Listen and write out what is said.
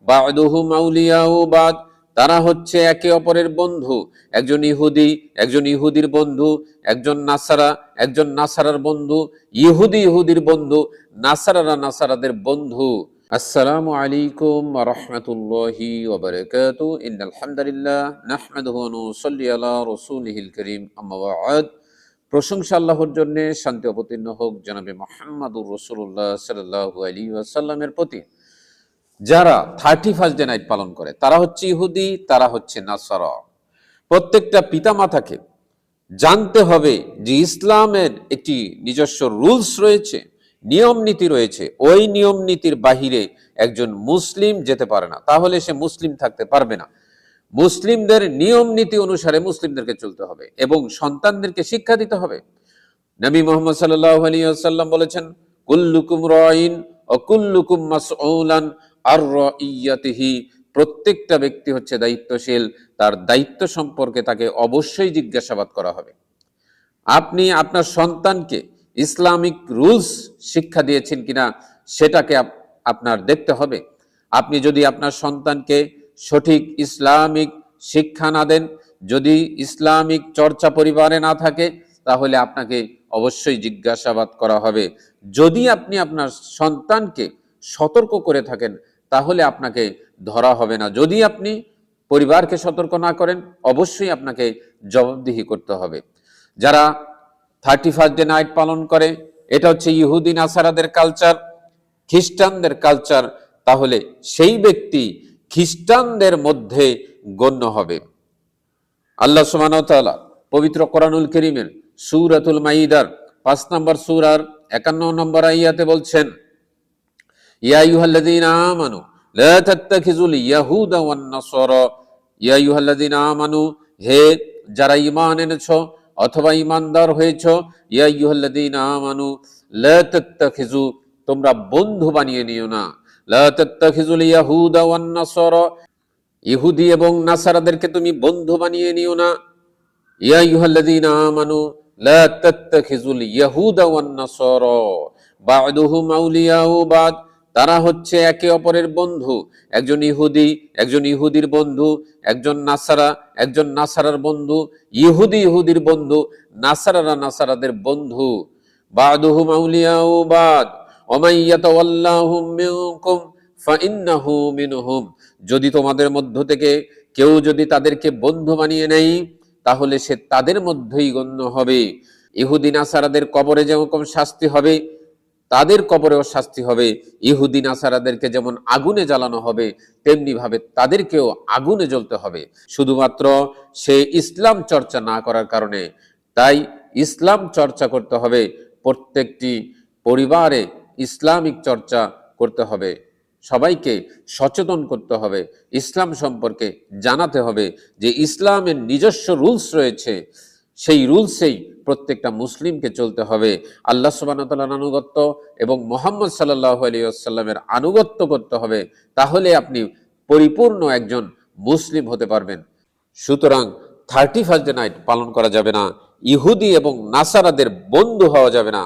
বা'দুহুম আউলিয়াউ বা'দ, তারা হচ্ছে একে অপরের বন্ধু। একজন ইহুদি একজন ইহুদির বন্ধু, একজন নাসারা একজন নাসারার বন্ধু, ইহুদি ইহুদির বন্ধু, নাসারারা নাসারাদের বন্ধু। আসসালামু আলাইকুম ওয়া রাহমাতুল্লাহি ওয়া বারাকাতুহু। ইন্নাল হামদুলিল্লাহ নাহমাদুহু ওয়া নুসাল্লি আলা রাসূলিহিল কারীম, আম্মা বা'দ। প্রশংসা আল্লাহর জন্য, শান্তি অবতীর্ণ হোক জনাবে মুহাম্মদুর রাসূলুল্লাহ সাল্লাল্লাহু আলাইহি ওয়াসাল্লামের প্রতি। যারা 31st ডে নাইট পালন করে তারা হচ্ছে ইহুদি, তারা হচ্ছে নাসারা। প্রত্যেকটা পিতামাতাকে জানতে হবে যে ইসলামের একটি নিজস্ব রুলস রয়েছে, নিয়ম নীতি রয়েছে। ওই নিয়ম নীতির বাহিরে একজন মুসলিম যেতে পারে না, তাহলে সে মুসলিম থাকতে পারবে না। মুসলিমদের নিয়ম নীতি অনুসারে মুসলিমদেরকে চলতে হবে এবং সন্তানদেরকে শিক্ষা দিতে হবে। নবী মুহাম্মদ সাল্লাল্লাহু আলাইহি ওয়াসাল্লাম বলেছেন, কুল্লুকুম রাইন ওয়া কুল্লুকুম মাসউলান আর রাইয়াতিহি। প্রত্যেকটা ব্যক্তি হচ্ছে দায়িত্বশীল, তার দায়িত্ব সম্পর্কে তাকে অবশ্যই জিজ্ঞাসাবাদ করা হবে। আপনি আপনার সন্তানকে ইসলামিক রুলস শিক্ষা দিয়েছেন কিনা সেটাকে আপনার দেখতে হবে। আপনি যদি আপনার সন্তানকে সঠিক ইসলামিক শিক্ষা না দেন, যদি ইসলামিক চর্চা পরিবারে না থাকে, তাহলে আপনাকে অবশ্যই জিজ্ঞাসাবাদ করা হবে। যদি আপনি আপনার সন্তানকে সতর্ক করে থাকেন, তাহলে আপনাকে ধরা হবে না। যদি আপনি পরিবারকে সতর্ক না করেন, অবশ্যই আপনাকে জবাবদিহি করতে হবে। যারা 31st ডে নাইট পালন করে, এটা হচ্ছে ইহুদি নাসারাদের কালচার, খ্রিস্টানদের কালচার, তাহলে সেই ব্যক্তি খ্রিস্টানদের মধ্যে গণ্য হবে। আল্লাহ সুবহানাহু ওয়া তাআলা পবিত্র কোরআনুল কারীমের সূরাতুল মাইদার 5 নম্বর সূরার 51 নম্বর আয়াতে বলছেন, ইয়া আইয়ুহাল্লাযীনা আমানু লা তাত্তাখিযুল ইয়াহুদা ওয়ান নাসারা। ইয়া আইয়ুহাল্লাযীনা আমানু, হে যারা ঈমান এনেছো অথবা ঈমানদার হয়েছো, ইয়া আইয়ুহাল্লাযীনা আমানু লা তাত্তাখিযু, তোমরা বন্ধু বানিয়ে নিও না। লা তাত্তাখিযুল ইয়াহুদা ওয়ান নাসারা, ইহুদি এবং নাসারাদেরকে তুমি বন্ধু বানিয়ে নিও না। ইয়া আইয়ুহাল্লাযীনা আমানু লা তাত্তাখিযুল ইয়াহুদা ওয়ান নাসারা বা'দুহুম আউলিয়াউ বা'দ, তারা হচ্ছে একে অপরের বন্ধু। একজন ইহুদি একজন ইহুদির বন্ধু, একজন নাসারা একজন নাসারার বন্ধু, ইহুদি ইহুদির বন্ধু, নাসারারা নাসারাদের বন্ধু। বা'দুহুম আউলিয়াউ বা'দ ওয়া মান ইয়াতাওয়াল্লাহুম মিনকুম ফাইন্নাহু মিনহুম, যদি তোমাদের মধ্য থেকে কেউ যদি তাদেরকে বন্ধু বানিয়ে নেয়, তাহলে সে তাদের মধ্যেই গণ্য হবে। ইহুদি নাসারাদের কবরে যেমন শাস্তি হবে, তাদের কবরেও শাস্তি হবে। ইহুদি নাসারাদেরকে যেমন আগুনে জ্বালানো হবে, তেমনি ভাবে তাদেরকেও আগুনে জ্বলতে হবে, শুধুমাত্র সে ইসলাম চর্চা না করার কারণে। তাই ইসলাম চর্চা করতে হবে, প্রত্যেকটি পরিবারে ইসলামিক চর্চা করতে হবে, সবাইকে সচেতন করতে হবে, ইসলাম সম্পর্কে জানাতে হবে যে ইসলামের নিজস্ব রুলস রয়েছে, সেই রুলসেই প্রত্যেকটা মুসলিমকে চলতে হবে। আল্লাহ সুবহানাহু ওয়া তাআলার আনুগত্য এবং মুহাম্মদ সাল্লাল্লাহু আলাইহি ওয়াসাল্লামের আনুগত্য করতে হবে, তাহলে আপনি পরিপূর্ণ একজন মুসলিম হতে পারবেন। সুতরাং 31st ডে নাইট পালন করা যাবে না, ইহুদি এবং নাসারাদের বন্ধু হওয়া যাবে না।